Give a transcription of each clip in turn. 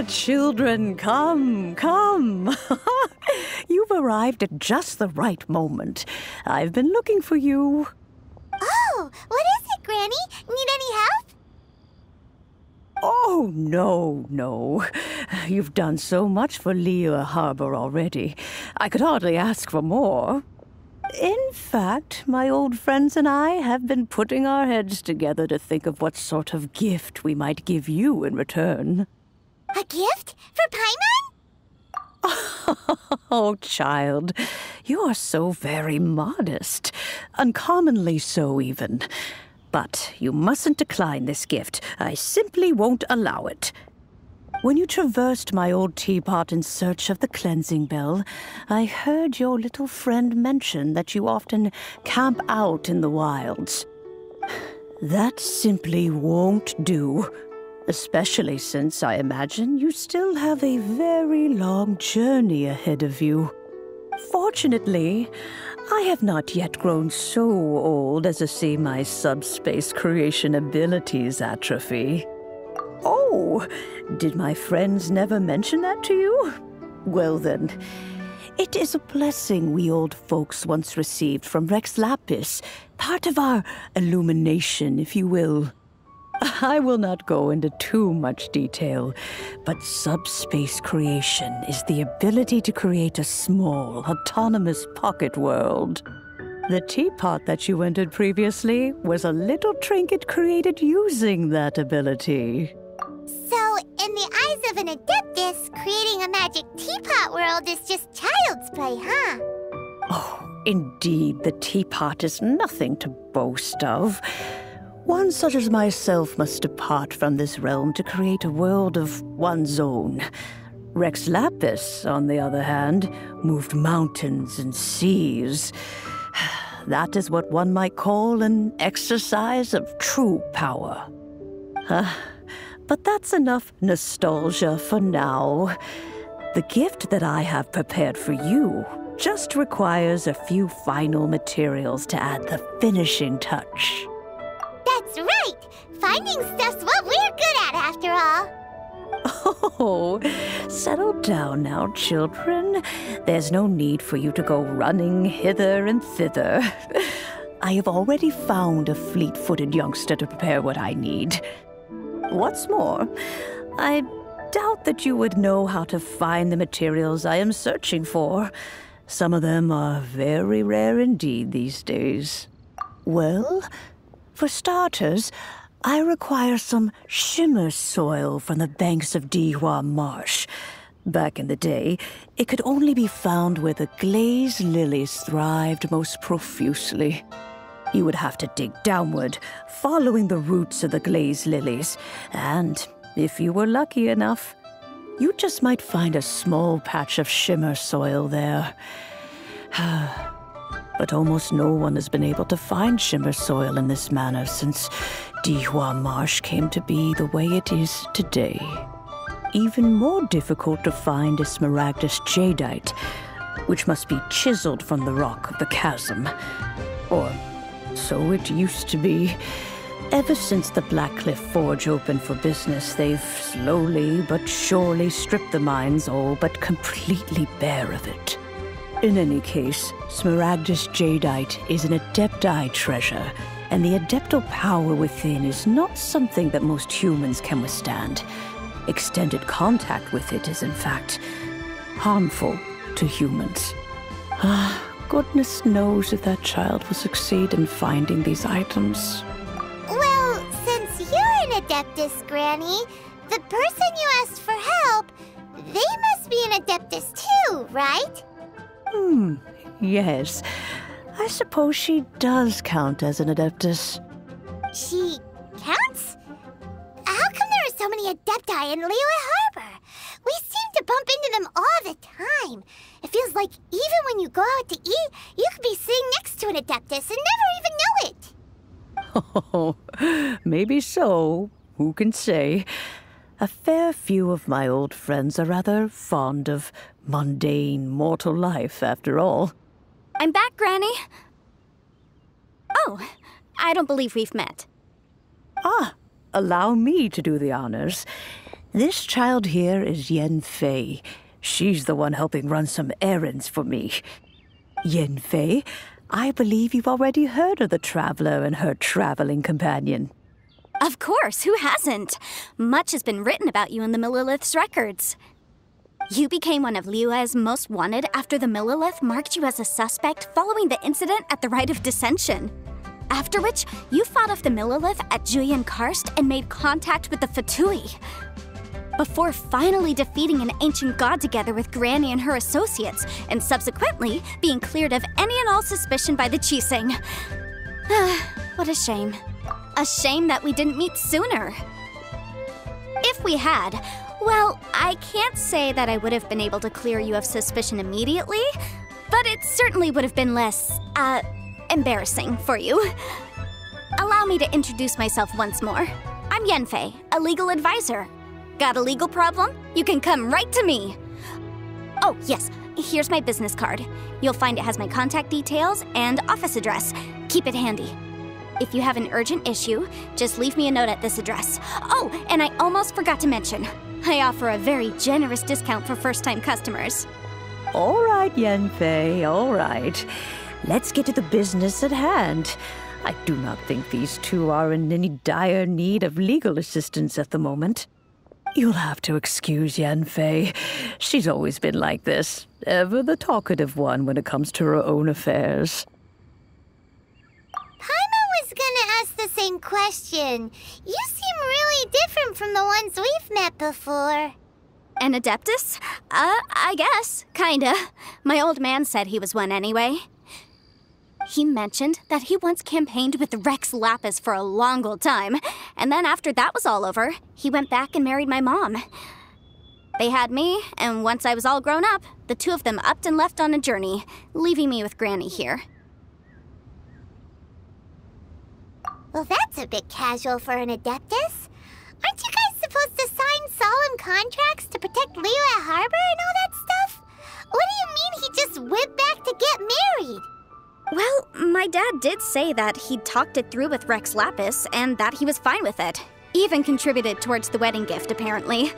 Children, come, come. You've arrived at just the right moment. I've been looking for you. Oh, what is it, Granny? Need any help? Oh, no. You've done so much for Liyue Harbor already. I could hardly ask for more. In fact, my old friends and I have been putting our heads together to think of what sort of gift we might give you in return. A gift? For Paimon? Oh, child, you are so very modest. Uncommonly so, even. But you mustn't decline this gift. I simply won't allow it. When you traversed my old teapot in search of the cleansing bell, I heard your little friend mention that you often camp out in the wilds. That simply won't do. Especially since I imagine you still have a very long journey ahead of you. Fortunately, I have not yet grown so old as to see my subspace creation abilities atrophy. Oh, did my friends never mention that to you? Well then, it is a blessing we old folks once received from Rex Lapis, part of our illumination, if you will. I will not go into too much detail, but subspace creation is the ability to create a small, autonomous pocket world. The teapot that you entered previously was a little trinket created using that ability. So, in the eyes of an adeptus, creating a magic teapot world is just child's play, huh? Oh, indeed, the teapot is nothing to boast of. One such as myself must depart from this realm to create a world of one's own. Rex Lapis, on the other hand, moved mountains and seas. That is what one might call an exercise of true power. But that's enough nostalgia for now. The gift that I have prepared for you just requires a few final materials to add the finishing touch. That's right! Finding stuff's what we're good at, after all. Oh, settle down now, children. There's no need for you to go running hither and thither. I have already found a fleet-footed youngster to prepare what I need. What's more, I doubt that you would know how to find the materials I am searching for. Some of them are very rare indeed these days. Well, for starters, I require some shimmer soil from the banks of Dihua Marsh. Back in the day, it could only be found where the glazed lilies thrived most profusely. You would have to dig downward, following the roots of the glazed lilies, and if you were lucky enough, you just might find a small patch of shimmer soil there. But almost no one has been able to find shimmer soil in this manner since Dihua Marsh came to be the way it is today. Even more difficult to find is smaragdus jadeite, which must be chiseled from the rock of the chasm. Or so it used to be. Ever since the Blackcliff Forge opened for business, they've slowly but surely stripped the mines all but completely bare of it. In any case, smaragdus jadeite is an adepti treasure, and the adeptal power within is not something that most humans can withstand. Extended contact with it is, in fact, harmful to humans. Goodness knows if that child will succeed in finding these items. Well, since you're an Adeptus, Granny, the person you asked for help, they must be an Adeptus too, right? Yes. I suppose she does count as an Adeptus. She counts? How come there are so many Adepti in Liyue Harbor? We seem to bump into them all the time. It feels like even when you go out to eat, you could be sitting next to an Adeptus and never even know it. Oh, maybe so. Who can say? A fair few of my old friends are rather fond of mundane mortal life, after all. I'm back, Granny. Oh, I don't believe we've met. Allow me to do the honors. This child here is Yen Fei. She's the one helping run some errands for me. Yen Fei, I believe you've already heard of the traveler and her traveling companion. Of course, who hasn't? Much has been written about you in the Millilith's records. You became one of Liyue's most wanted after the Millilith marked you as a suspect following the incident at the Rite of Dissension. After which, you fought off the Millilith at Julian Karst and made contact with the Fatui. Before finally defeating an ancient god together with Granny and her associates, and subsequently being cleared of any and all suspicion by the Chiseng. What a shame. A shame that we didn't meet sooner. If we had, well, I can't say that I would have been able to clear you of suspicion immediately, but it certainly would have been less, embarrassing for you. Allow me to introduce myself once more. I'm Yenfei, a legal advisor. Got a legal problem? You can come right to me. Oh, yes, here's my business card. You'll find it has my contact details and office address. Keep it handy. If you have an urgent issue, just leave me a note at this address. Oh, and I almost forgot to mention, I offer a very generous discount for first-time customers. All right, Yenfei, all right. Let's get to the business at hand. I do not think these two are in any dire need of legal assistance at the moment. You'll have to excuse Yenfei. She's always been like this, ever the talkative one when it comes to her own affairs. Paimon was gonna ask the same question. You seem really different from the ones we've met before. An Adeptus? I guess. Kinda. My old man said he was one anyway. He mentioned that he once campaigned with Rex Lapis for a long old time, and then after that was all over, he went back and married my mom. They had me, and once I was all grown up, the two of them upped and left on a journey, leaving me with Granny here. Well, that's a bit casual for an Adeptus. Aren't you guys supposed to sign solemn contracts to protect Liyue Harbor and all that stuff? What do you mean he just went back to get married? Well, my dad did say that he'd talked it through with Rex Lapis and that he was fine with it. Even contributed towards the wedding gift, apparently.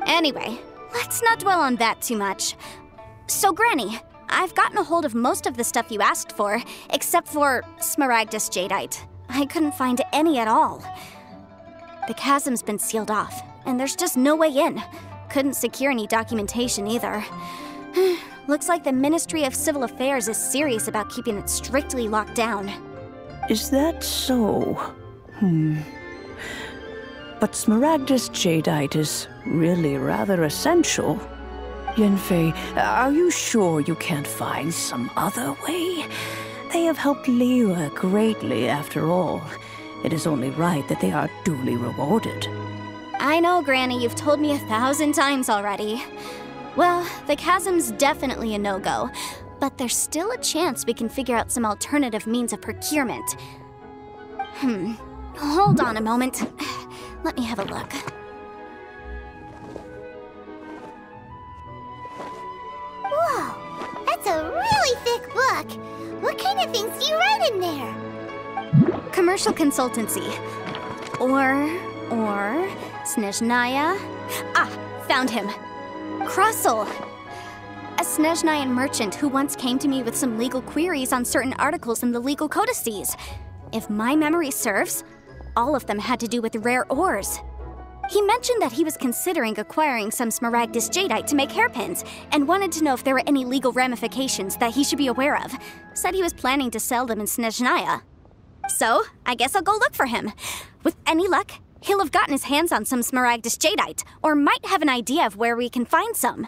Anyway, let's not dwell on that too much. So, Granny, I've gotten a hold of most of the stuff you asked for, except for Smaragdus Jadeite. I couldn't find any at all. The chasm's been sealed off, and there's just no way in. Couldn't secure any documentation either. Looks like the Ministry of Civil Affairs is serious about keeping it strictly locked down. Is that so? But Smaragdus Jadeite is really rather essential. Yanfei, are you sure you can't find some other way? They have helped Liyue greatly, after all. It is only right that they are duly rewarded. I know, Granny, you've told me 1,000 times already. Well, the chasm's definitely a no-go, but there's still a chance we can figure out some alternative means of procurement. Hold on a moment. Let me have a look. Whoa, that's a really thick book. What kind of things do you write in there? Commercial consultancy. Or Snezhnaya? Ah, found him. Krustle. A Snezhnayan merchant who once came to me with some legal queries on certain articles in the legal codices. If my memory serves, all of them had to do with rare ores. He mentioned that he was considering acquiring some Smaragdus Jadeite to make hairpins, and wanted to know if there were any legal ramifications that he should be aware of. Said he was planning to sell them in Snezhnaya. So, I guess I'll go look for him. With any luck, he'll have gotten his hands on some Smaragdus Jadeite, or might have an idea of where we can find some.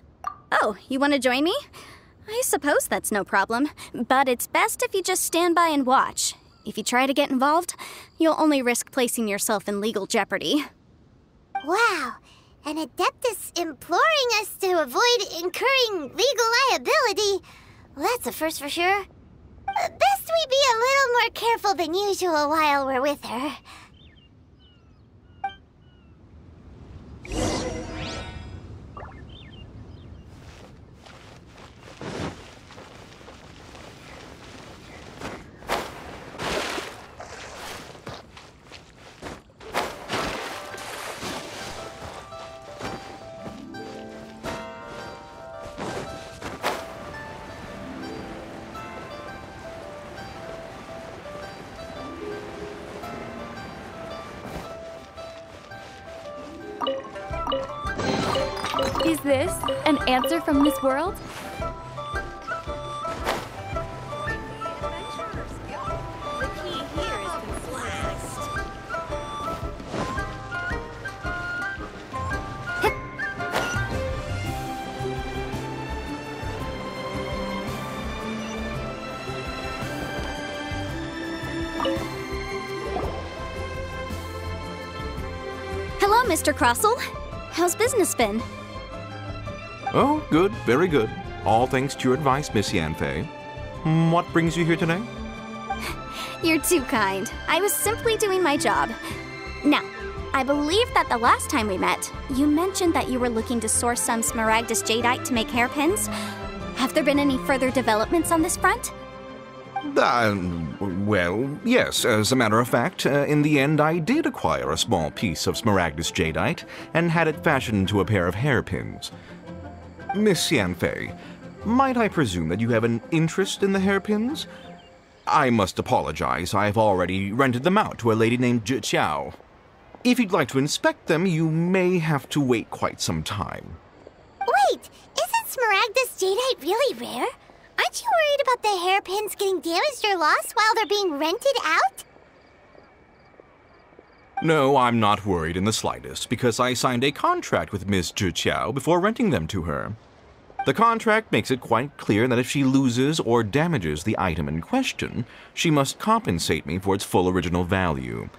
Oh, you want to join me? I suppose that's no problem, but it's best if you just stand by and watch. If you try to get involved, you'll only risk placing yourself in legal jeopardy. Wow, an Adeptus imploring us to avoid incurring legal liability. Well, that's a first for sure. Best we be a little more careful than usual while we're with her. Is this an answer from this world? Hello, Mr. Krustle. How's business been? Oh, good, very good. All thanks to your advice, Miss Yanfei. What brings you here today? You're too kind. I was simply doing my job. Now, I believe that the last time we met, you mentioned that you were looking to source some Smaragdus Jadeite to make hairpins. Have there been any further developments on this front? Well, yes. As a matter of fact, in the end, I did acquire a small piece of Smaragdus Jadeite and had it fashioned into a pair of hairpins. Miss Yanfei, might I presume that you have an interest in the hairpins? I must apologize. I've already rented them out to a lady named Zhi Qiao. If you'd like to inspect them, you may have to wait quite some time. Wait, isn't Smaragdus Jadeite really rare? Aren't you worried about the hairpins getting damaged or lost while they're being rented out? No, I'm not worried in the slightest, because I signed a contract with Miss Zhi Qiao before renting them to her. The contract makes it quite clear that if she loses or damages the item in question, she must compensate me for its full original value.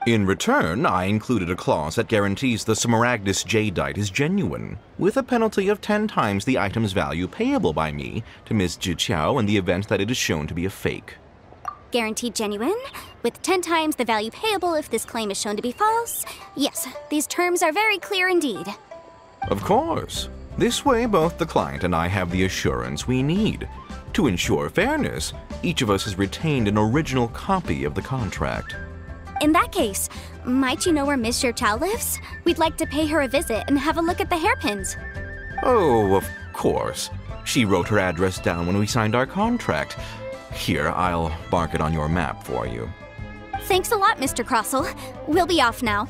In return, I included a clause that guarantees the Smaragdus jadeite is genuine, with a penalty of 10 times the item's value payable by me to Ms. Jiqiao in the event that it is shown to be a fake. Guaranteed genuine, with 10 times the value payable if this claim is shown to be false. Yes, these terms are very clear indeed. Of course. This way, both the client and I have the assurance we need. To ensure fairness, each of us has retained an original copy of the contract. In that case, might you know where Miss Jiqiao lives? We'd like to pay her a visit and have a look at the hairpins. Oh, of course. She wrote her address down when we signed our contract. Here, I'll mark it on your map for you. Thanks a lot, Mr. Crossell. We'll be off now.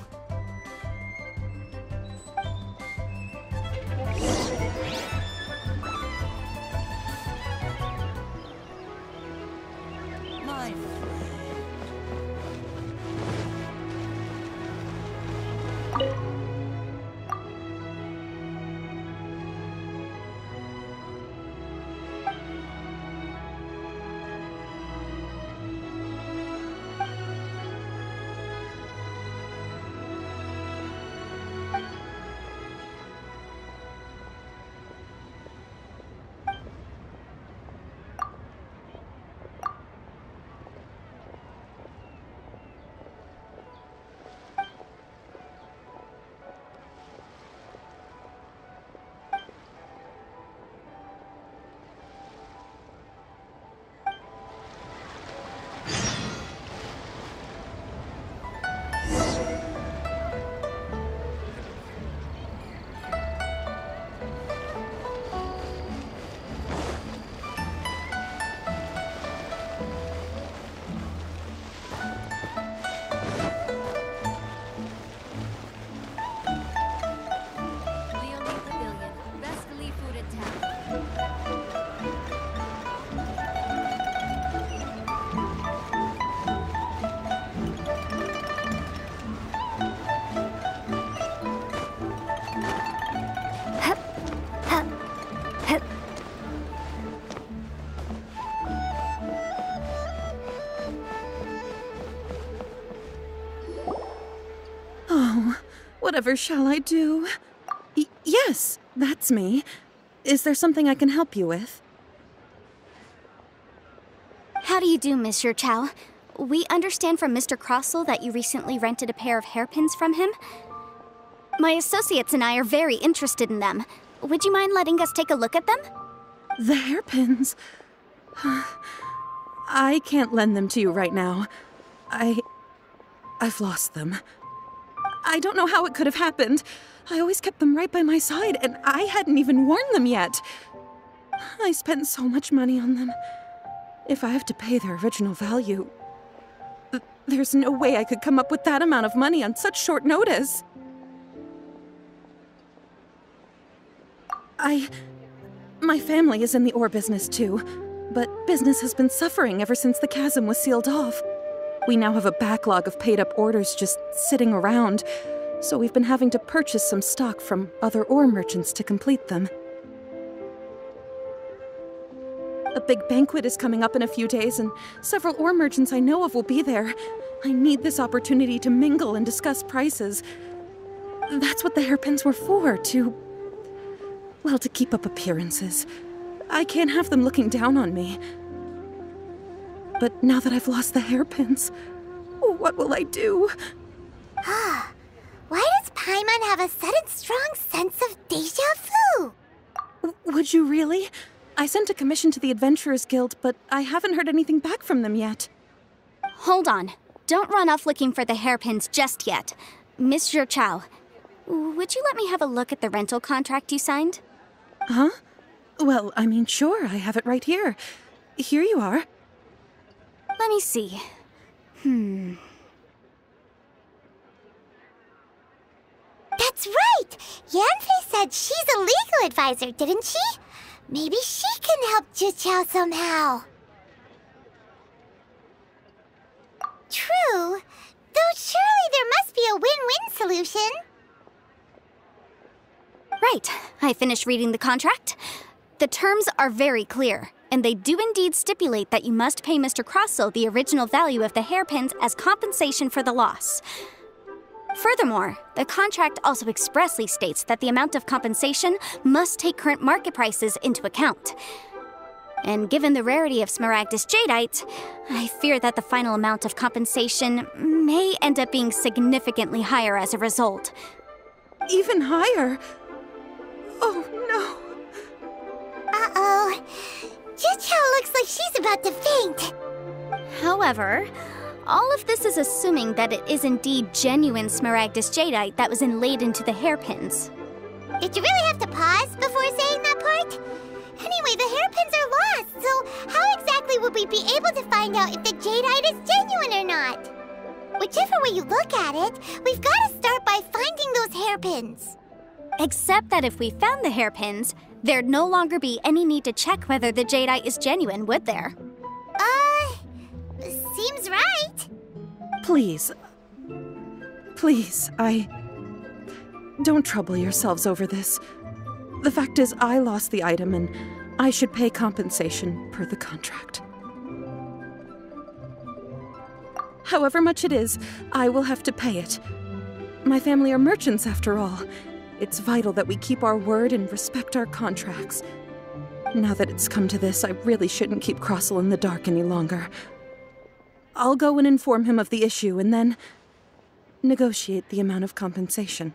Whatever shall I do? Yes, that's me. Is there something I can help you with? How do you do, Miss Jiqiao? We understand from Mr. Crossell that you recently rented a pair of hairpins from him. My associates and I are very interested in them. Would you mind letting us take a look at them? The hairpins? I can't lend them to you right now. I've lost them. I don't know how it could have happened. I always kept them right by my side, and I hadn't even worn them yet. I spent so much money on them. If I have to pay their original value, there's no way I could come up with that amount of money on such short notice. My family is in the ore business too, but business has been suffering ever since the chasm was sealed off. We now have a backlog of paid-up orders just sitting around, so we've been having to purchase some stock from other ore merchants to complete them. A big banquet is coming up in a few days, and several ore merchants I know of will be there. I need this opportunity to mingle and discuss prices. That's what the hairpins were for, to keep up appearances. I can't have them looking down on me. But now that I've lost the hairpins, what will I do? Why does Paimon have a sudden strong sense of déjà vu? Would you really? I sent a commission to the Adventurers Guild, but I haven't heard anything back from them yet. Hold on. Don't run off looking for the hairpins just yet. Miss Jiqiao, would you let me have a look at the rental contract you signed? Huh? Well, I mean, sure, I have it right here. Here you are. Let me see. That's right! Yanfei said she's a legal advisor, didn't she? Maybe she can help Jiqiao somehow. True. Though surely there must be a win-win solution. Right. I finished reading the contract. The terms are very clear, and they do indeed stipulate that you must pay Mr. Crossell the original value of the hairpins as compensation for the loss. Furthermore, the contract also expressly states that the amount of compensation must take current market prices into account. And given the rarity of Smaragdus Jadeite, I fear that the final amount of compensation may end up being significantly higher as a result. Even higher? Oh, no. Uh-oh. Juchao looks like she's about to faint. However, all of this is assuming that it is indeed genuine Smaragdus Jadeite that was inlaid into the hairpins. Did you really have to pause before saying that part? Anyway, the hairpins are lost, so how exactly would we be able to find out if the jadeite is genuine or not? Whichever way you look at it, we've got to start by finding those hairpins. Except that if we found the hairpins, there'd no longer be any need to check whether the jadeite is genuine, would there? Seems right. Please. Please, Don't trouble yourselves over this. The fact is, I lost the item, and I should pay compensation per the contract. However much it is, I will have to pay it. My family are merchants, after all. It's vital that we keep our word and respect our contracts. Now that it's come to this, I really shouldn't keep Crossell in the dark any longer. I'll go and inform him of the issue, and then negotiate the amount of compensation.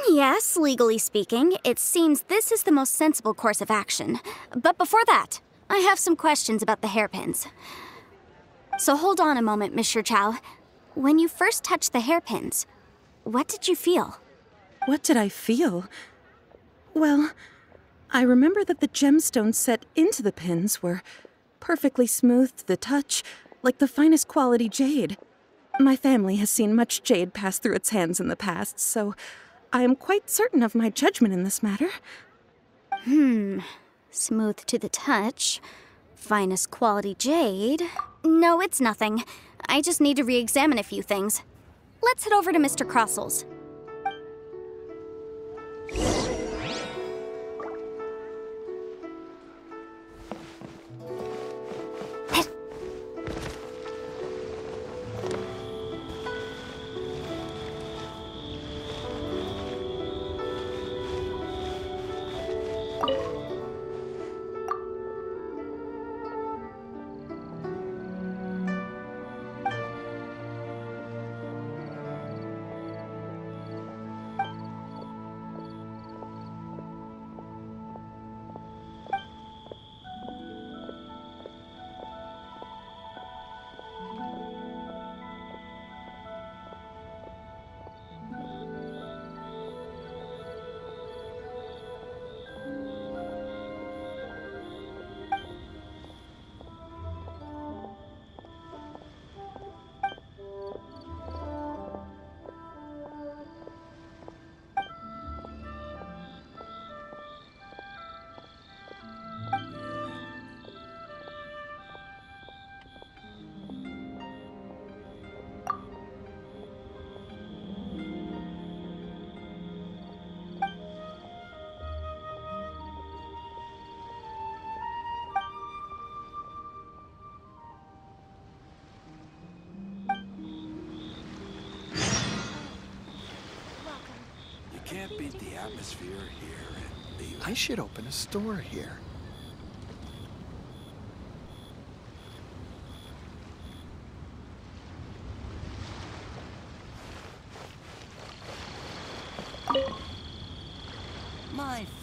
Yes, legally speaking, it seems this is the most sensible course of action. But before that, I have some questions about the hairpins. So hold on a moment, Monsieur Chow. When you first touched the hairpins, what did you feel? What did I feel? Well, I remember that the gemstones set into the pins were perfectly smooth to the touch, like the finest quality jade. My family has seen much jade pass through its hands in the past, so I am quite certain of my judgment in this matter. Smooth to the touch. Finest quality jade. No, it's nothing. I just need to re-examine a few things. Let's head over to Mr. Crossell's. Can't beat the atmosphere here and leave. I should open a store here.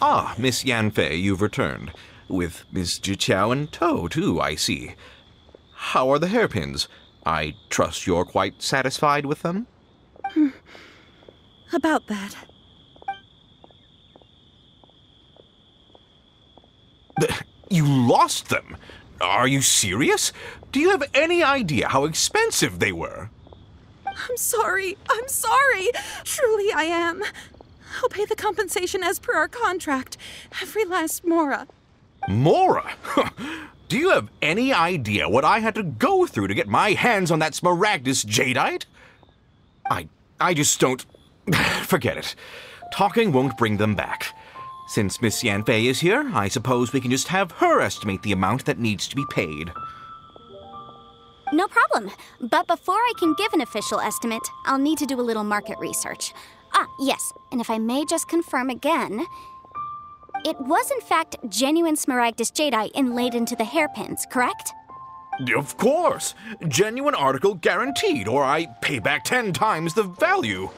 Ah, Miss Yanfei, you've returned. With Miss Juchao in tow, too, I see. How are the hairpins? I trust you're quite satisfied with them? About that. You lost them? Are you serious? Do you have any idea how expensive they were? I'm sorry. Truly I am. I'll pay the compensation as per our contract. Every last mora. Mora? Do you have any idea what I had to go through to get my hands on that Smaragdus Jadeite? I just don't... Forget it. Talking won't bring them back. Since Miss Yanfei is here, I suppose we can just have her estimate the amount that needs to be paid. No problem. But before I can give an official estimate, I'll need to do a little market research. Ah, yes, and if I may just confirm again, it was in fact genuine Smaragdus jadeite inlaid into the hairpins, correct? Of course! Genuine article guaranteed, or I pay back 10 times the value.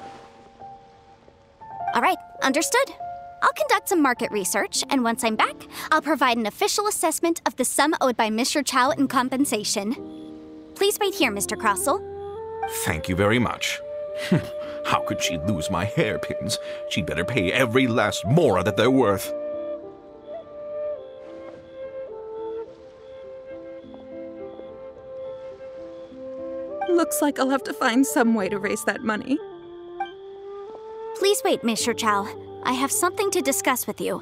All right, understood. I'll conduct some market research, and once I'm back, I'll provide an official assessment of the sum owed by Mr. Chow in compensation. Please wait here, Mr. Crossell. Thank you very much. How could she lose my hairpins? She'd better pay every last mora that they're worth. Looks like I'll have to find some way to raise that money. Please wait, Mr. Chow. I have something to discuss with you.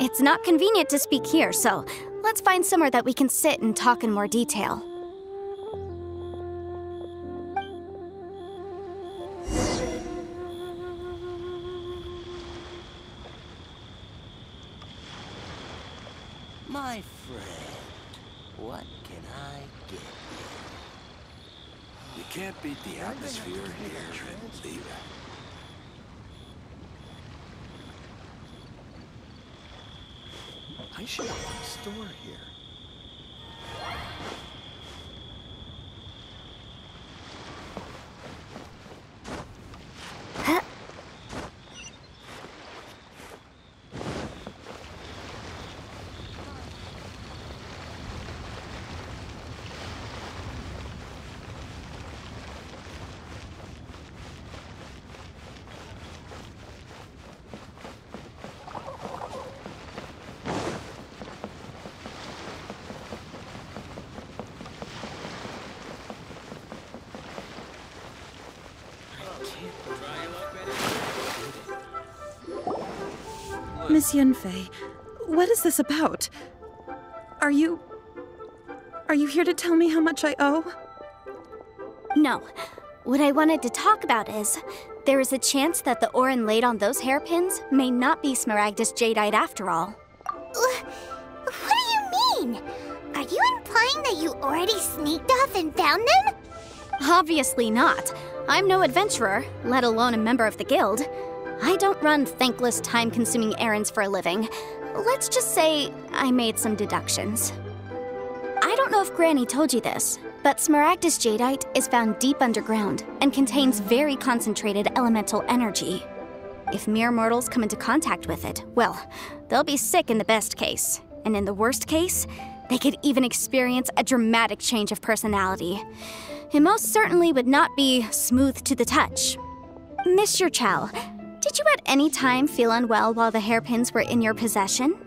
It's not convenient to speak here, so let's find somewhere that we can sit and talk in more detail. My friend, what can I get you? You can't beat the atmosphere here and leave it. I should open a store here. Miss Yanfei, what is this about? Are you here to tell me how much I owe? No. What I wanted to talk about is, there is a chance that the ore inlaid on those hairpins may not be Smaragdus jadeite after all. What do you mean? Are you implying that you already sneaked off and found them? Obviously not. I'm no adventurer, let alone a member of the guild. I don't run thankless, time-consuming errands for a living. Let's just say I made some deductions. I don't know if Granny told you this, but Smaragdus jadeite is found deep underground and contains very concentrated elemental energy. If mere mortals come into contact with it, well, they'll be sick in the best case. And in the worst case, they could even experience a dramatic change of personality. It most certainly would not be smooth to the touch. Mr. Chow, did you at any time feel unwell while the hairpins were in your possession?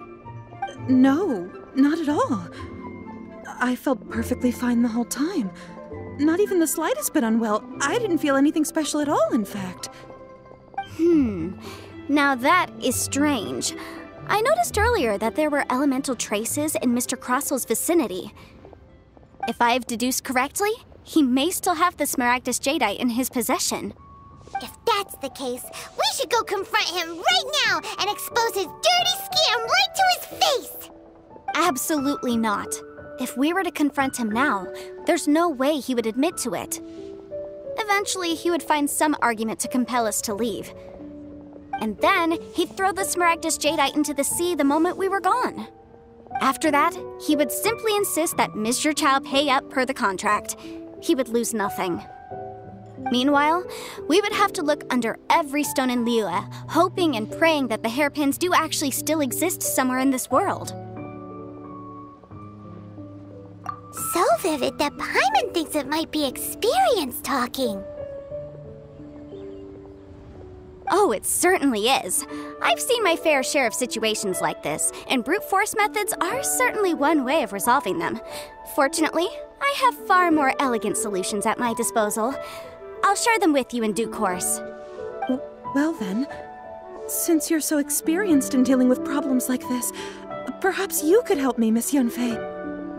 No, not at all. I felt perfectly fine the whole time. Not even the slightest bit unwell. I didn't feel anything special at all, in fact. Now that is strange. I noticed earlier that there were elemental traces in Mr. Crossell's vicinity. If I've deduced correctly, he may still have the Smaragdus jadeite in his possession. If that's the case, we should go confront him right now and expose his dirty scam right to his face! Absolutely not. If we were to confront him now, there's no way he would admit to it. Eventually, he would find some argument to compel us to leave. And then, he'd throw the Smaragdus jadeite into the sea the moment we were gone. After that, he would simply insist that Mr. Chow pay up per the contract. He would lose nothing. Meanwhile, we would have to look under every stone in Liyue, hoping and praying that the hairpins do actually still exist somewhere in this world. So vivid that Paimon thinks it might be experience talking. Oh, it certainly is. I've seen my fair share of situations like this, and brute force methods are certainly one way of resolving them. Fortunately, I have far more elegant solutions at my disposal. I'll share them with you in due course. Well then, since you're so experienced in dealing with problems like this, perhaps you could help me, Miss Yanfei.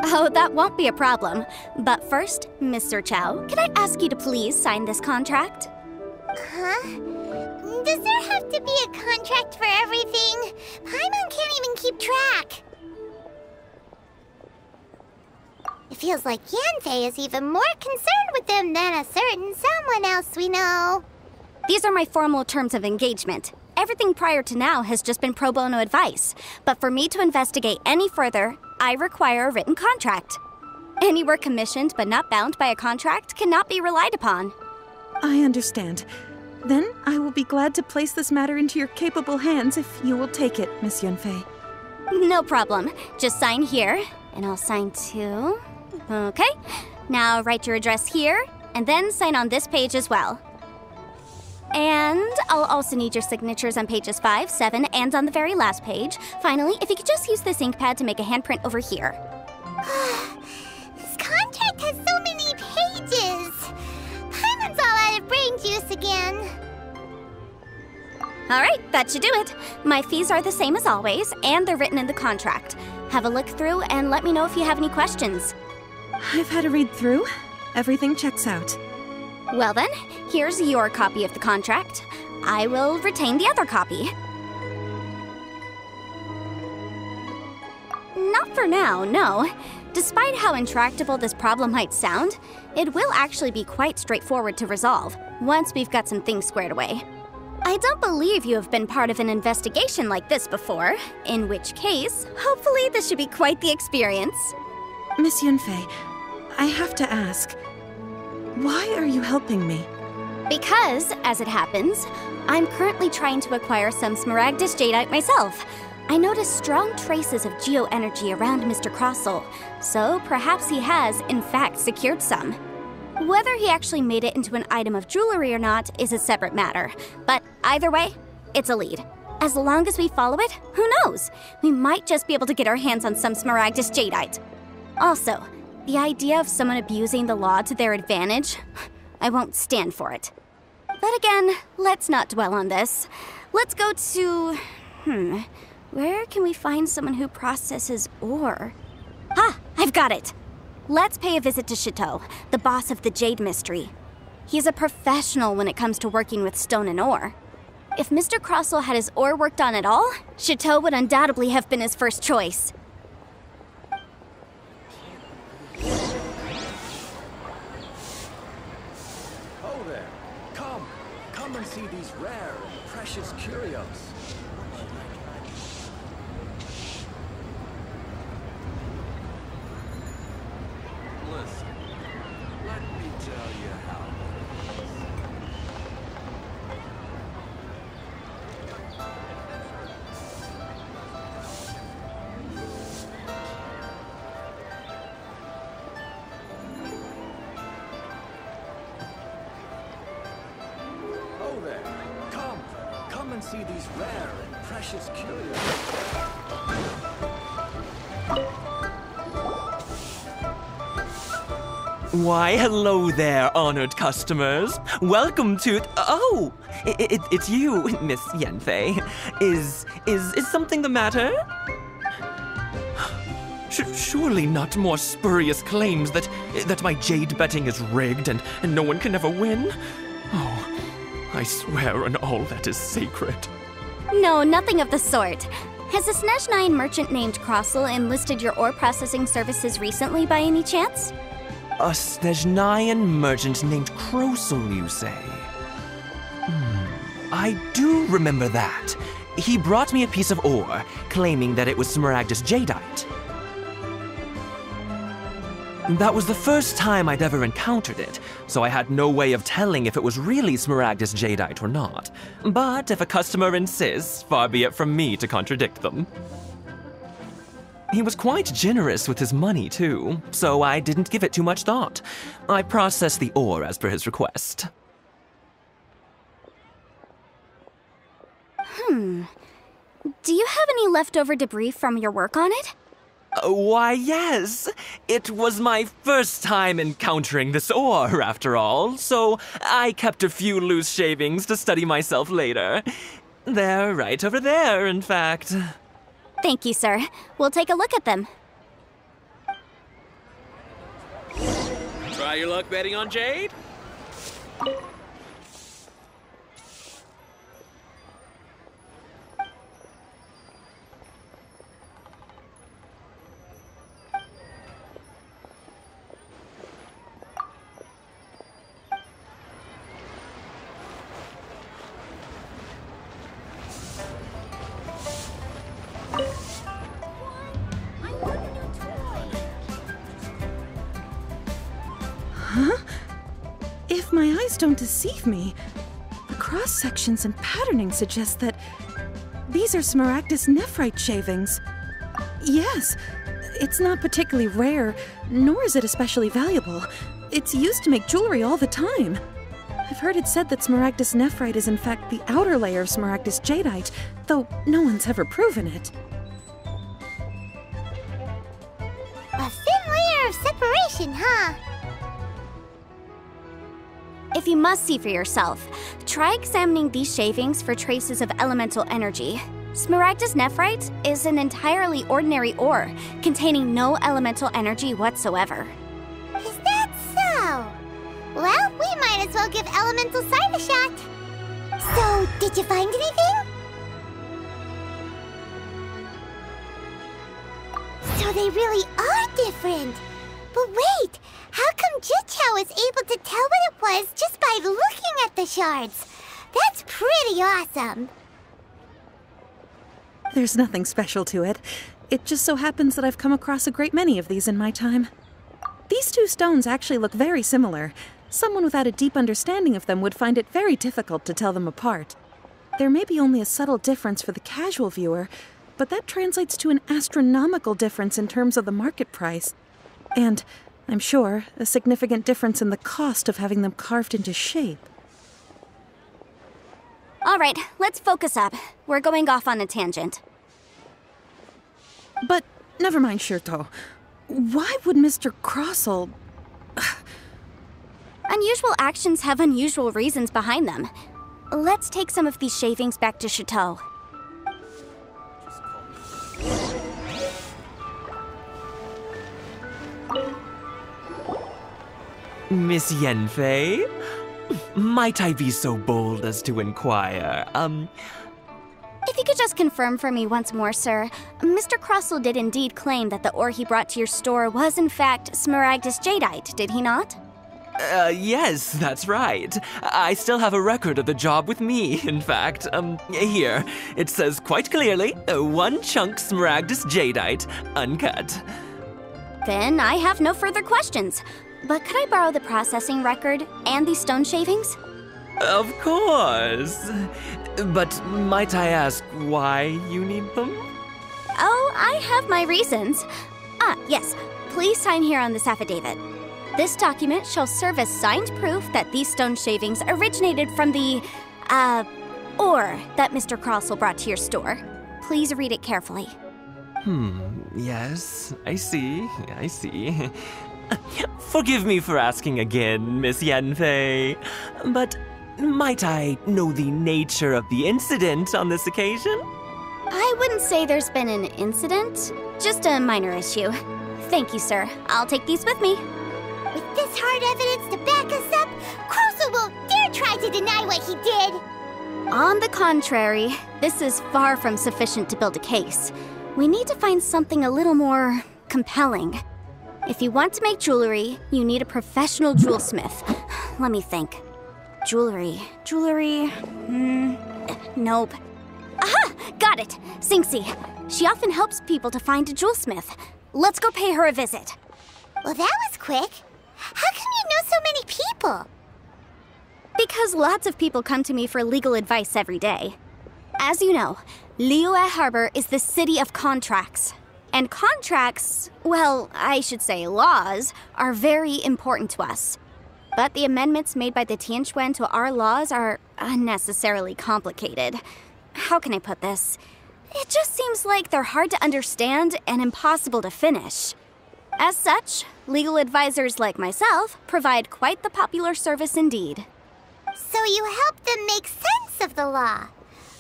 Oh, that won't be a problem. But first, Mr. Chow, can I ask you to please sign this contract? Huh? Does there have to should be a contract for everything. Paimon can't even keep track. It feels like Yanfei is even more concerned with them than a certain someone else we know. These are my formal terms of engagement. Everything prior to now has just been pro bono advice. But for me to investigate any further, I require a written contract. Any work commissioned but not bound by a contract cannot be relied upon. I understand. Then I will be glad to place this matter into your capable hands if you will take it, Miss Yunfei. No problem. Just sign here, and I'll sign too. Okay. Now write your address here, and then sign on this page as well. And I'll also need your signatures on pages 5, 7, and on the very last page. Finally, if you could just use this ink pad to make a handprint over here. This contract has so many pages. Paimon's all out of brain juice again. Alright, that should do it. My fees are the same as always, and they're written in the contract. Have a look through and let me know if you have any questions. I've had a read through. Everything checks out. Well then, here's your copy of the contract. I will retain the other copy. Not for now, no. Despite how intractable this problem might sound, it will actually be quite straightforward to resolve, once we've got some things squared away. I don't believe you have been part of an investigation like this before, in which case, hopefully this should be quite the experience. Miss Yunfei, I have to ask, why are you helping me? Because, as it happens, I'm currently trying to acquire some Smaragdus Jadeite myself. I noticed strong traces of geoenergy around Mr. Crossel, so perhaps he has, in fact, secured some. Whether he actually made it into an item of jewelry or not is a separate matter, but either way, it's a lead. As long as we follow it, who knows? We might just be able to get our hands on some Smaragdus Jadeite. Also, the idea of someone abusing the law to their advantage, I won't stand for it. But again, let's not dwell on this. Let's go to... where can we find someone who processes ore? Ah, I've got it! Let's pay a visit to Chateau, the boss of the Jade Mystery. He's a professional when it comes to working with stone and ore. If Mr. Crossel had his ore worked on at all, Chateau would undoubtedly have been his first choice. Oh there. Come and see these rare and precious curios. Listen, let me tell you how. Oh there. Come and see these rare and precious curios. Why, hello there, honored customers. Welcome to... Oh! It's you, Miss Yanfei. Is something the matter? Surely not more spurious claims that my jade betting is rigged and no one can ever win? Oh, I swear on all that is sacred. No, nothing of the sort. Has a Snezhnine merchant named Crossel enlisted your ore processing services recently by any chance? A Snezhnine merchant named Crossel, you say? I do remember that. He brought me a piece of ore, claiming that it was Smaragdus Jadeite. That was the first time I'd ever encountered it, so I had no way of telling if it was really Smaragdus Jadeite or not. But if a customer insists, far be it from me to contradict them. He was quite generous with his money, too, so I didn't give it too much thought. I processed the ore as per his request. Do you have any leftover debris from your work on it? Why, yes. It was my first time encountering this ore, after all, so I kept a few loose shavings to study myself later. They're right over there, in fact. Thank you, sir. We'll take a look at them. Try your luck betting on Jade? don't deceive me. The cross-sections and patterning suggest that these are Smaragdus nephrite shavings. Yes, it's not particularly rare, nor is it especially valuable. It's used to make jewelry all the time. I've heard it said that Smaragdus nephrite is in fact the outer layer of Smaragdus jadeite, though no one's ever proven it. A thin layer of separation, huh? If you must see for yourself, try examining these shavings for traces of elemental energy. Smaragdus nephrite is an entirely ordinary ore, containing no elemental energy whatsoever. Is that so? Well, we might as well give elemental sight a shot. So, did you find anything? So they really are different. But wait, how come Jichao was able to tell what it was just by looking at the shards? That's pretty awesome. There's nothing special to it. It just so happens that I've come across a great many of these in my time. These two stones actually look very similar. Someone without a deep understanding of them would find it very difficult to tell them apart. There may be only a subtle difference for the casual viewer, but that translates to an astronomical difference in terms of the market price. And, I'm sure, a significant difference in the cost of having them carved into shape. All right, let's focus up. We're going off on a tangent. But, never mind, Shirto. Why would Mr. Crossell... Unusual actions have unusual reasons behind them. Let's take some of these shavings back to Chateau. Miss Yanfei? Might I be so bold as to inquire, If you could just confirm for me once more, sir. Mr. Crossell did indeed claim that the ore he brought to your store was in fact Smaragdus jadeite, did he not? Yes, that's right. I still have a record of the job with me, in fact. Here. It says quite clearly, 1 chunk Smaragdus jadeite, uncut. Then I have no further questions. But could I borrow the processing record and these stone shavings? Of course. But might I ask why you need them? Oh, I have my reasons. Yes. Please sign here on this affidavit. This document shall serve as signed proof that these stone shavings originated from the, ore that Mr. Crossell brought to your store. Please read it carefully. Yes, I see. Forgive me for asking again, Miss Yanfei, but might I know the nature of the incident on this occasion? I wouldn't say there's been an incident, just a minor issue. Thank you, sir. I'll take these with me. With this hard evidence to back us up, Crossell won't dare try to deny what he did. On the contrary, this is far from sufficient to build a case. We need to find something a little more compelling. If you want to make jewelry, you need a professional jewelsmith. Let me think. Jewelry. Nope. Aha! Got it! Singxi. She often helps people to find a jewelsmith. Let's go pay her a visit. Well, that was quick. How come you know so many people? Because lots of people come to me for legal advice every day. As you know, Liyue Harbor is the city of contracts. And contracts, well, I should say laws, are very important to us. But the amendments made by the Tianquan to our laws are unnecessarily complicated. How can I put this? It just seems like they're hard to understand and impossible to finish. As such, legal advisors like myself provide quite the popular service indeed. So you help them make sense of the law.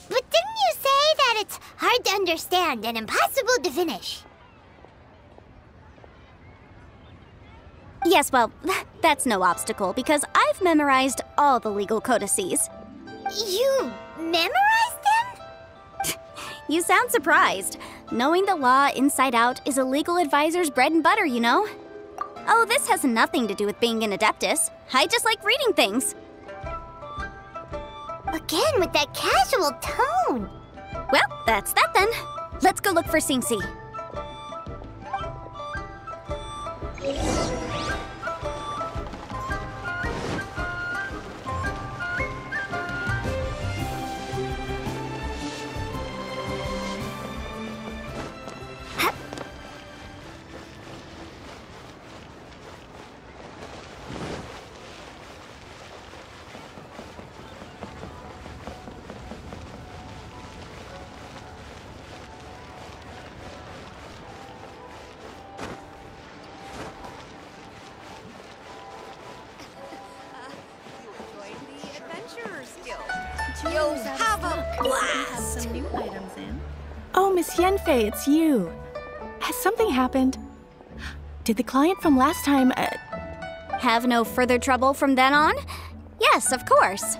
But didn't you say that it's hard to understand and impossible to finish? Yes, well, that's no obstacle because I've memorized all the legal codices. You memorized them? You sound surprised. Knowing the law inside out is a legal advisor's bread and butter, you know? Oh, this has nothing to do with being an adeptus. I just like reading things. Again, with that casual tone. Well, that's that then. Let's go look for Singxi. You'll have a blast! Some new items in. Oh, Miss Yenfei, it's you. Has something happened? Did the client from last time, Have no further trouble from then on? Yes, of course.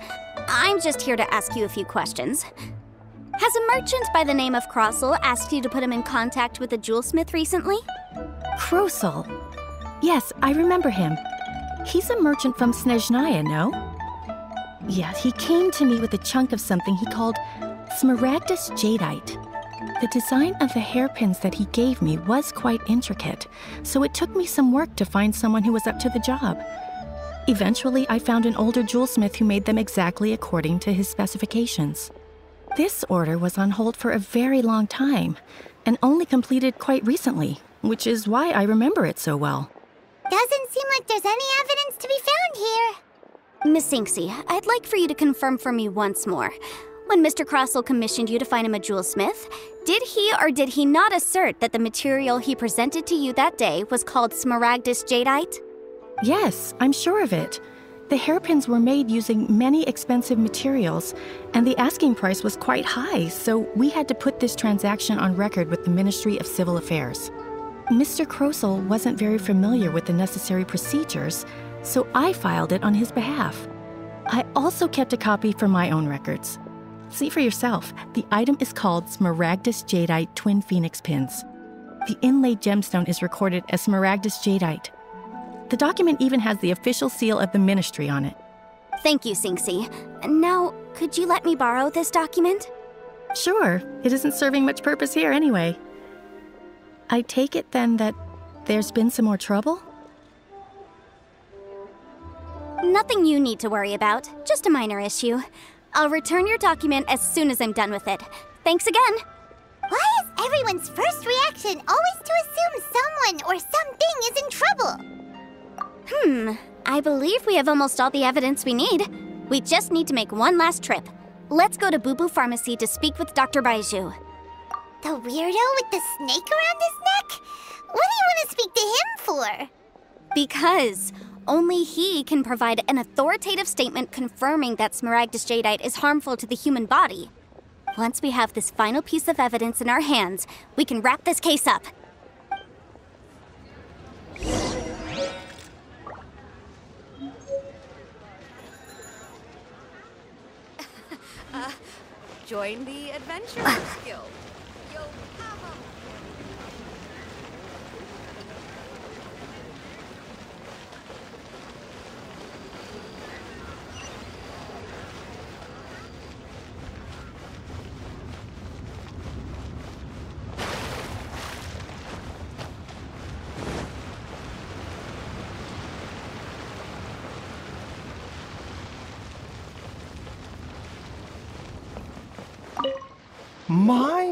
I'm just here to ask you a few questions. Has a merchant by the name of Crossel asked you to put him in contact with a jewelsmith recently? Crossel? Yes, I remember him. He's a merchant from Snezhnaya, no? Yeah, he came to me with a chunk of something he called Smaragdus Jadeite. The design of the hairpins that he gave me was quite intricate, so it took me some work to find someone who was up to the job. Eventually, I found an older jewelsmith who made them exactly according to his specifications. This order was on hold for a very long time, and only completed quite recently, which is why I remember it so well. Doesn't seem like there's any evidence to be found here. Miss Sinksy, I'd like for you to confirm for me once more. When Mr. Crossel commissioned you to find him a jewelsmith, did he or did he not assert that the material he presented to you that day was called Smaragdus Jadeite? Yes, I'm sure of it. The hairpins were made using many expensive materials, and the asking price was quite high, so we had to put this transaction on record with the Ministry of Civil Affairs. Mr. Crossel wasn't very familiar with the necessary procedures, so I filed it on his behalf. I also kept a copy for my own records. See for yourself, the item is called Smaragdus Jadeite Twin Phoenix Pins. The inlaid gemstone is recorded as Smaragdus Jadeite. The document even has the official seal of the ministry on it. Thank you, Sinksy. Now, could you let me borrow this document? Sure, it isn't serving much purpose here anyway. I take it then that there's been some more trouble? Nothing you need to worry about, just a minor issue. I'll return your document as soon as I'm done with it. Thanks again. Why is everyone's first reaction always to assume someone or something is in trouble? I believe we have almost all the evidence we need. We just need to make one last trip. Let's go to Boo Boo Pharmacy to speak with Dr. Baiju. The weirdo with the snake around his neck? What do you want to speak to him for? Because only he can provide an authoritative statement confirming that Smaragdus Jadeite is harmful to the human body. Once we have this final piece of evidence in our hands, we can wrap this case up. Join the Adventurers Guild. You'll have a...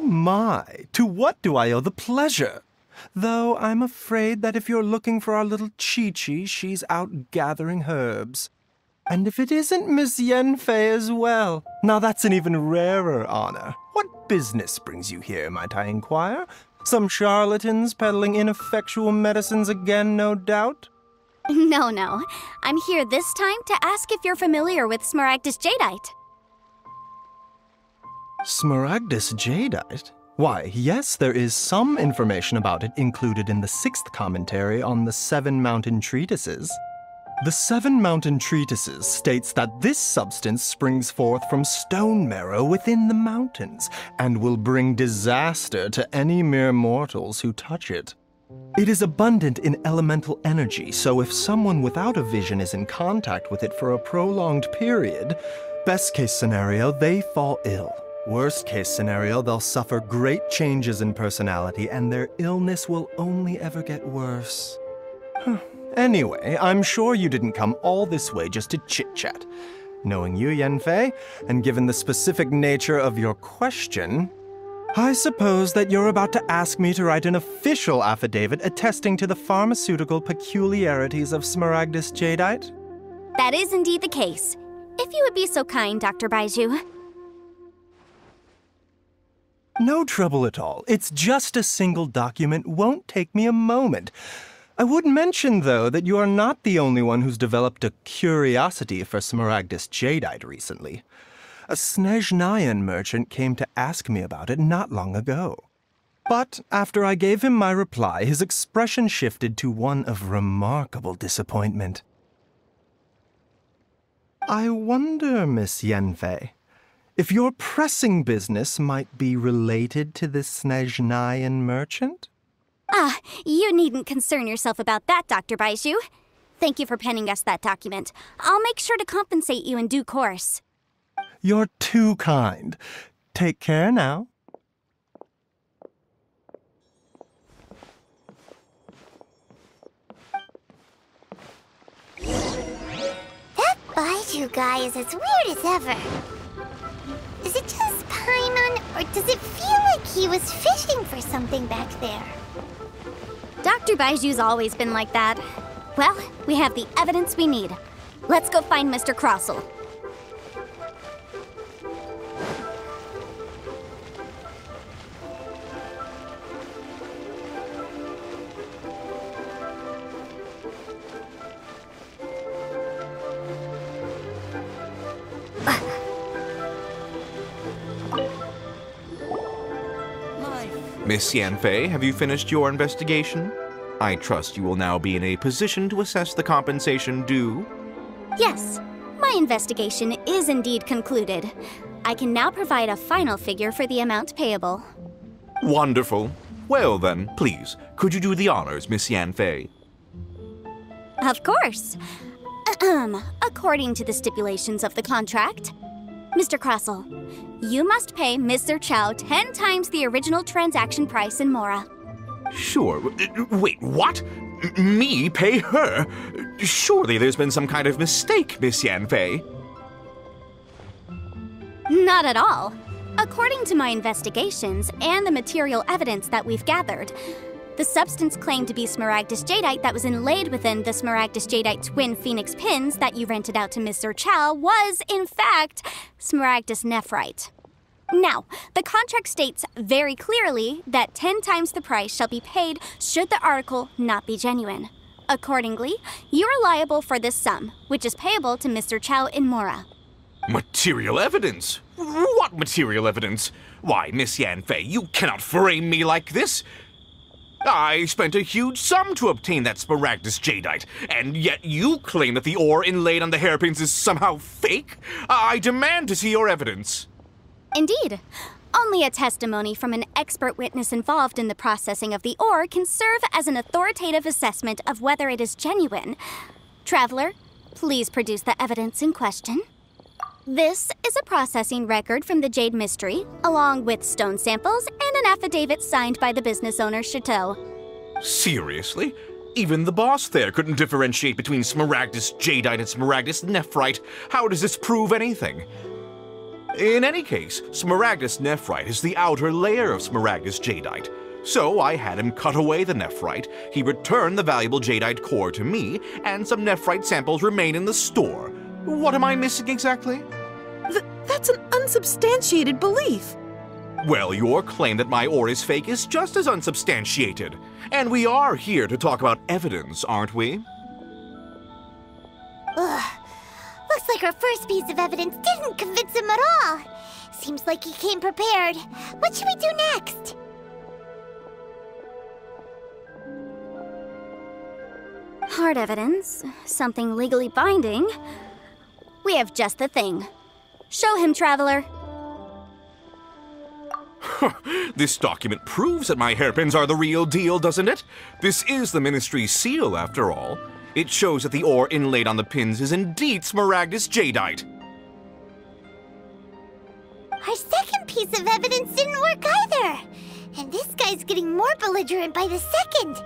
My, to what do I owe the pleasure? Though I'm afraid that if you're looking for our little Chi-Chi, she's out gathering herbs. And if it isn't Miss Yenfei as well, now that's an even rarer honor. What business brings you here, might I inquire? Some charlatans peddling ineffectual medicines again, no doubt? No. I'm here this time to ask if you're familiar with Smaragdus Jadeite. Smaragdus Jadeite? Why, yes, there is some information about it included in the 6th commentary on the 7 Mountain Treatises. The 7 Mountain Treatises states that this substance springs forth from stone marrow within the mountains, and will bring disaster to any mere mortals who touch it. It is abundant in elemental energy, so if someone without a vision is in contact with it for a prolonged period, best case scenario, they fall ill. Worst case scenario, they'll suffer great changes in personality and their illness will only ever get worse. Anyway, I'm sure you didn't come all this way just to chit-chat. Knowing you, Yenfei, and given the specific nature of your question, I suppose that you're about to ask me to write an official affidavit attesting to the pharmaceutical peculiarities of Smaragdus Jadeite? That is indeed the case. If you would be so kind, Dr. Baiju. No trouble at all. It's just a single document. Won't take me a moment. I would mention, though, that you are not the only one who's developed a curiosity for Smaragdus Jadeite recently. A Snezhnayan merchant came to ask me about it not long ago. But after I gave him my reply, his expression shifted to one of remarkable disappointment. I wonder, Miss Yanfei, if your pressing business might be related to this Snezhnayan merchant? You needn't concern yourself about that, Dr. Baizhu. Thank you for penning us that document. I'll make sure to compensate you in due course. You're too kind. Take care now. That Baizhu guy is as weird as ever. Is it just Paimon, or does it feel like he was fishing for something back there? Dr. Baizhu's always been like that. Well, we have the evidence we need. Let's go find Mr. Crossell. Miss Yanfei, have you finished your investigation? I trust you will now be in a position to assess the compensation due. Yes, my investigation is indeed concluded. I can now provide a final figure for the amount payable. Wonderful. Well then, please, could you do the honors, Miss Yanfei? Of course. According to the stipulations of the contract, Mr. Crossell, you must pay Mr. Chow 10 times the original transaction price in Mora. Sure. Wait, what? Me pay her? Surely there's been some kind of mistake, Miss Yanfei. Not at all. According to my investigations and the material evidence that we've gathered, the substance claimed to be Smaragdus Jadeite that was inlaid within the Smaragdus Jadeite twin phoenix pins that you rented out to Mr. Chow was, in fact, Smaragdus Nephrite. Now, the contract states very clearly that 10 times the price shall be paid should the article not be genuine. Accordingly, you are liable for this sum, which is payable to Mr. Chow in Mora. Material evidence? What material evidence? Why, Miss Yanfei, you cannot frame me like this. I spent a huge sum to obtain that Smaragdus Jadeite, and yet you claim that the ore inlaid on the hairpins is somehow fake? I demand to see your evidence. Indeed. Only a testimony from an expert witness involved in the processing of the ore can serve as an authoritative assessment of whether it is genuine. Traveler, please produce the evidence in question. This is a processing record from the Jade Mystery, along with stone samples and an affidavit signed by the business owner, Chateau. Seriously? Even the boss there couldn't differentiate between Smaragdus Jadeite and Smaragdus Nephrite. How does this prove anything? In any case, Smaragdus Nephrite is the outer layer of Smaragdus Jadeite. So I had him cut away the Nephrite, he returned the valuable Jadeite core to me, and some Nephrite samples remain in the store. What am I missing exactly? That's an unsubstantiated belief. Well, your claim that my ore is fake is just as unsubstantiated. And we are here to talk about evidence, aren't we? Ugh. Looks like our first piece of evidence didn't convince him at all. Seems like he came prepared. What should we do next? Hard evidence, something legally binding. We have just the thing. Show him, Traveler. This document proves that my hairpins are the real deal, doesn't it? This is the Ministry's seal, after all. It shows that the ore inlaid on the pins is indeed Smaragdus Jadeite. Our second piece of evidence didn't work either. And this guy's getting more belligerent by the second.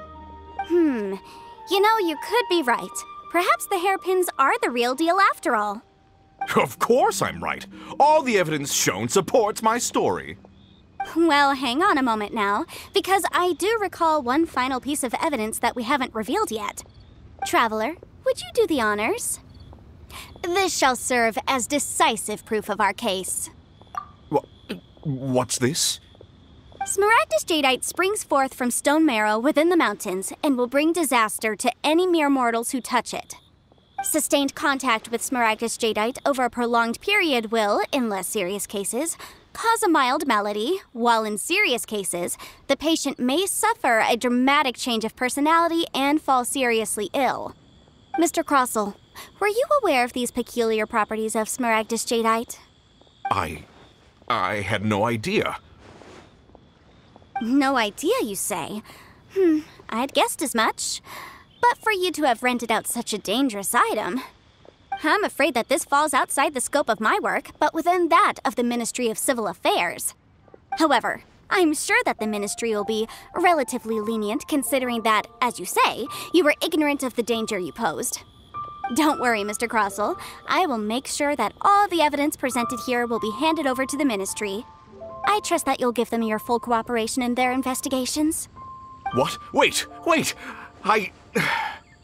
You know, you could be right. Perhaps the hairpins are the real deal after all. Of course I'm right. All the evidence shown supports my story. Well, hang on a moment now, because I do recall one final piece of evidence that we haven't revealed yet. Traveler, would you do the honors? This shall serve as decisive proof of our case. What's this? Smaragdus Jadeite springs forth from stone marrow within the mountains and will bring disaster to any mere mortals who touch it. Sustained contact with Smaragdus jadeite over a prolonged period will, in less serious cases, cause a mild malady, while in serious cases, the patient may suffer a dramatic change of personality and fall seriously ill. Mr. Crossell, were you aware of these peculiar properties of Smaragdus jadeite? I had no idea. No idea, you say? I'd guessed as much. But for you to have rented out such a dangerous item, I'm afraid that this falls outside the scope of my work, but within that of the Ministry of Civil Affairs. However, I'm sure that the Ministry will be relatively lenient considering that, as you say, you were ignorant of the danger you posed. Don't worry, Mr. Crossell. I will make sure that all the evidence presented here will be handed over to the Ministry. I trust that you'll give them your full cooperation in their investigations. What? Wait!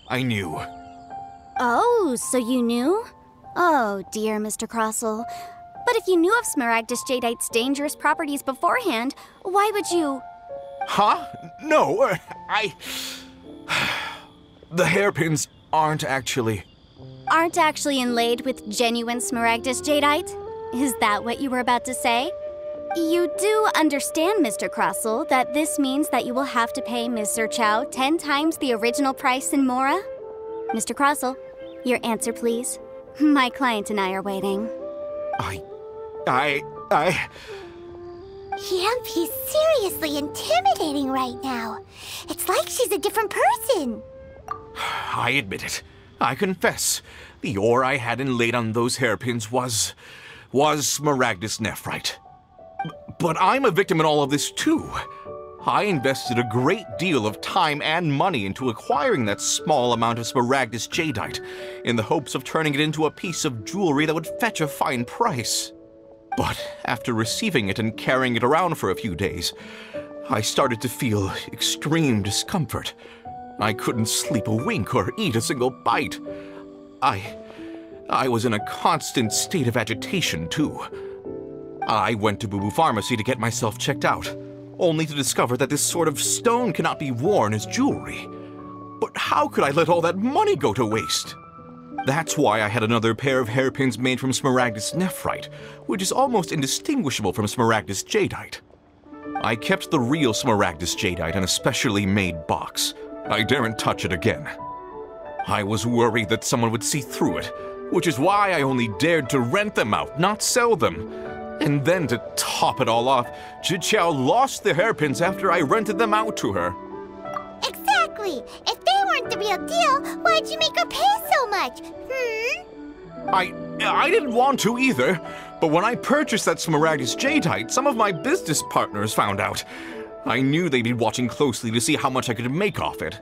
I knew. Oh, so you knew? Oh, dear Mr. Crossell. But if you knew of Smaragdus jadeite's dangerous properties beforehand, why would you... Huh? No, The hairpins aren't actually inlaid with genuine Smaragdus jadeite? Is that what you were about to say? You do understand, Mr. Crossell, that this means that you will have to pay Ms. Chow 10 times the original price in Mora? Mr. Crossell, your answer, please. My client and I are waiting. Yanfei's seriously intimidating right now. It's like she's a different person. I admit it. I confess. The ore I had inlaid on those hairpins was Smaragdus nephrite. But I'm a victim in all of this, too. I invested a great deal of time and money into acquiring that small amount of Smaragdus jadeite in the hopes of turning it into a piece of jewelry that would fetch a fine price. But after receiving it and carrying it around for a few days, I started to feel extreme discomfort. I couldn't sleep a wink or eat a single bite. I was in a constant state of agitation, too. I went to Boo Boo Pharmacy to get myself checked out, only to discover that this sort of stone cannot be worn as jewelry. But how could I let all that money go to waste? That's why I had another pair of hairpins made from Smaragdus nephrite, which is almost indistinguishable from Smaragdus jadeite. I kept the real Smaragdus jadeite in a specially made box. I daren't touch it again. I was worried that someone would see through it, which is why I only dared to rent them out, not sell them. And then to top it all off, Jiqiao lost the hairpins after I rented them out to her. Exactly! If they weren't the real deal, why'd you make her pay so much? I didn't want to either, but when I purchased that Smaragdus jadeite, some of my business partners found out. I knew they'd be watching closely to see how much I could make off it.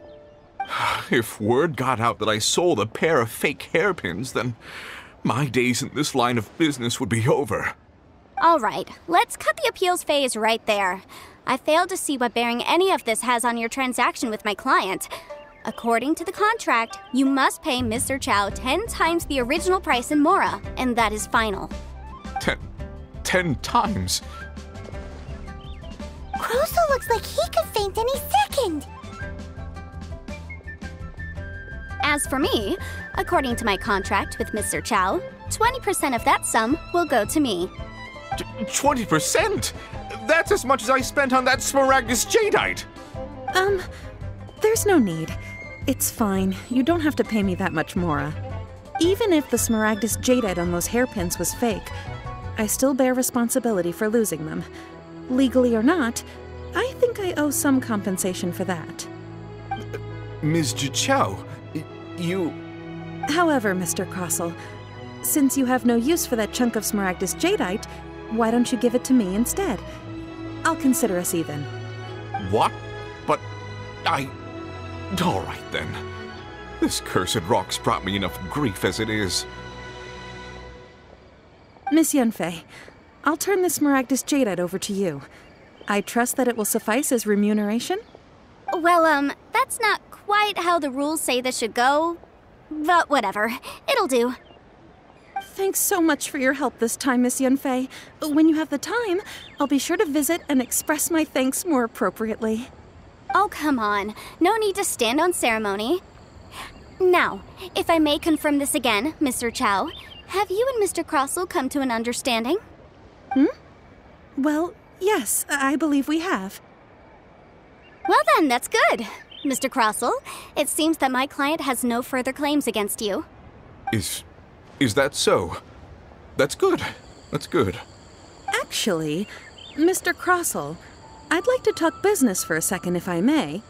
If word got out that I sold a pair of fake hairpins, then my days in this line of business would be over. All right, let's cut the appeals phase right there. I failed to see what bearing any of this has on your transaction with my client. According to the contract, you must pay Mr. Chow 10 times the original price in Mora, and that is final. 10 times? Crossell looks like he could faint any second. As for me, according to my contract with Mr. Chow, 20% of that sum will go to me. 20%? That's as much as I spent on that Smaragdus jadeite! There's no need. It's fine. You don't have to pay me that much, Mora. Even if the Smaragdus jadeite on those hairpins was fake, I still bear responsibility for losing them. Legally or not, I think I owe some compensation for that. Ms. Jiqiao, you... However, Mr. Crossell, since you have no use for that chunk of Smaragdus jadeite, why don't you give it to me instead? I'll consider us even. What? But all right then. This cursed rock's brought me enough grief as it is. Miss Yanfei, I'll turn the Smaragdus jadeite over to you. I trust that it will suffice as remuneration? Well, that's not quite how the rules say this should go. But whatever, it'll do. Thanks so much for your help this time, Miss Yanfei. When you have the time, I'll be sure to visit and express my thanks more appropriately. Oh, come on. No need to stand on ceremony. Now, if I may confirm this again, Mr. Chow, have you and Mr. Crossell come to an understanding? Well, yes, I believe we have. Well then, that's good. Mr. Crossell, it seems that my client has no further claims against you. Is that so? That's good. That's good. Actually, Mr. Crossell, I'd like to talk business for a second, if I may.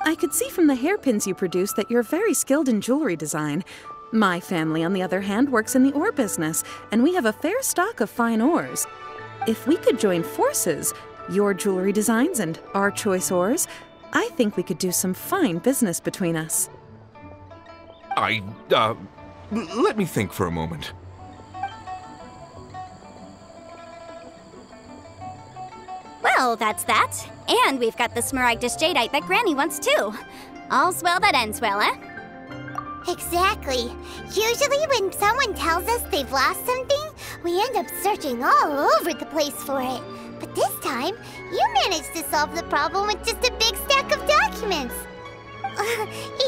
I could see from the hairpins you produce that you're very skilled in jewelry design. My family, on the other hand, works in the ore business, and we have a fair stock of fine ores. If we could join forces, your jewelry designs and our choice ores, I think we could do some fine business between us. Let me think for a moment. Well, that's that. And we've got the Smaragdus Jadeite that Granny wants too. All's well that ends well, eh? Exactly. Usually when someone tells us they've lost something, we end up searching all over the place for it. But this time, you managed to solve the problem with just a big stack of documents.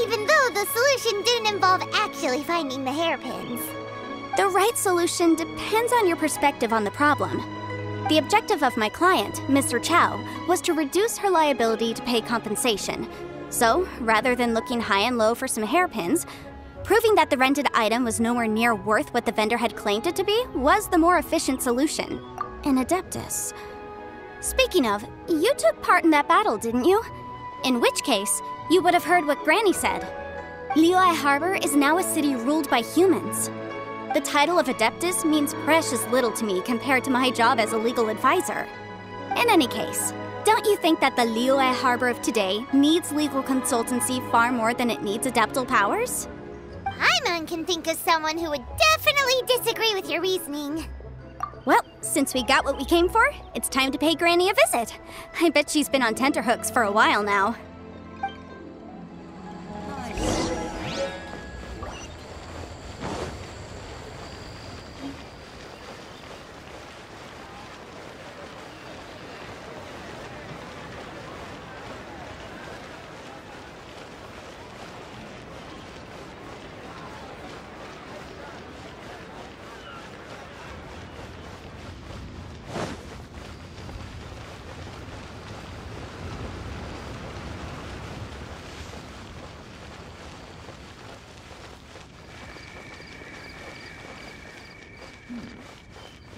Even though the solution didn't involve actually finding the hairpins. The right solution depends on your perspective on the problem. The objective of my client, Mr. Chow, was to reduce her liability to pay compensation. So, rather than looking high and low for some hairpins, proving that the rented item was nowhere near worth what the vendor had claimed it to be was the more efficient solution. An Adeptus. Speaking of, you took part in that battle, didn't you? In which case, you would have heard what Granny said. Liyue Harbor is now a city ruled by humans. The title of Adeptus means precious little to me compared to my job as a legal advisor. In any case, don't you think that the Liyue Harbor of today needs legal consultancy far more than it needs adeptal powers? Paimon can think of someone who would definitely disagree with your reasoning. Well, since we got what we came for, it's time to pay Granny a visit. I bet she's been on tenterhooks for a while now.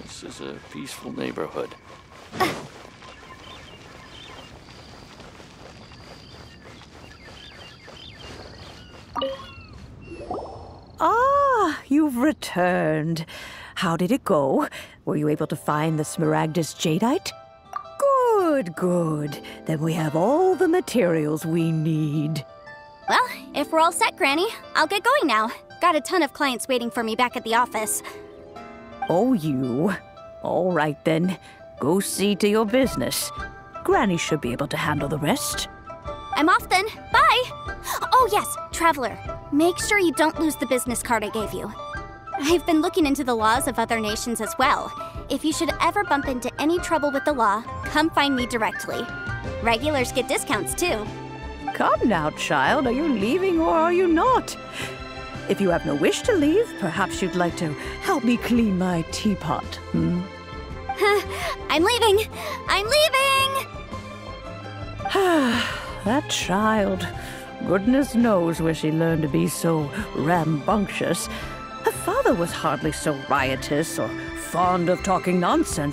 This is a peaceful neighborhood. Ah, you've returned. How did it go? Were you able to find the Smaragdus Jadeite? Good, good. Then we have all the materials we need. Well, if we're all set, Granny, I'll get going now. Got a ton of clients waiting for me back at the office. Oh, you. All right, then. Go see to your business. Granny should be able to handle the rest. I'm off then. Bye! Oh yes, Traveler. Make sure you don't lose the business card I gave you. I've been looking into the laws of other nations as well. If you should ever bump into any trouble with the law, come find me directly. Regulars get discounts too. Come now, child. Are you leaving or are you not? If you have no wish to leave, perhaps you'd like to help me clean my teapot, I'm leaving! I'm leaving! That child. Goodness knows where she learned to be so rambunctious. Her father was hardly so riotous or fond of talking nonsense.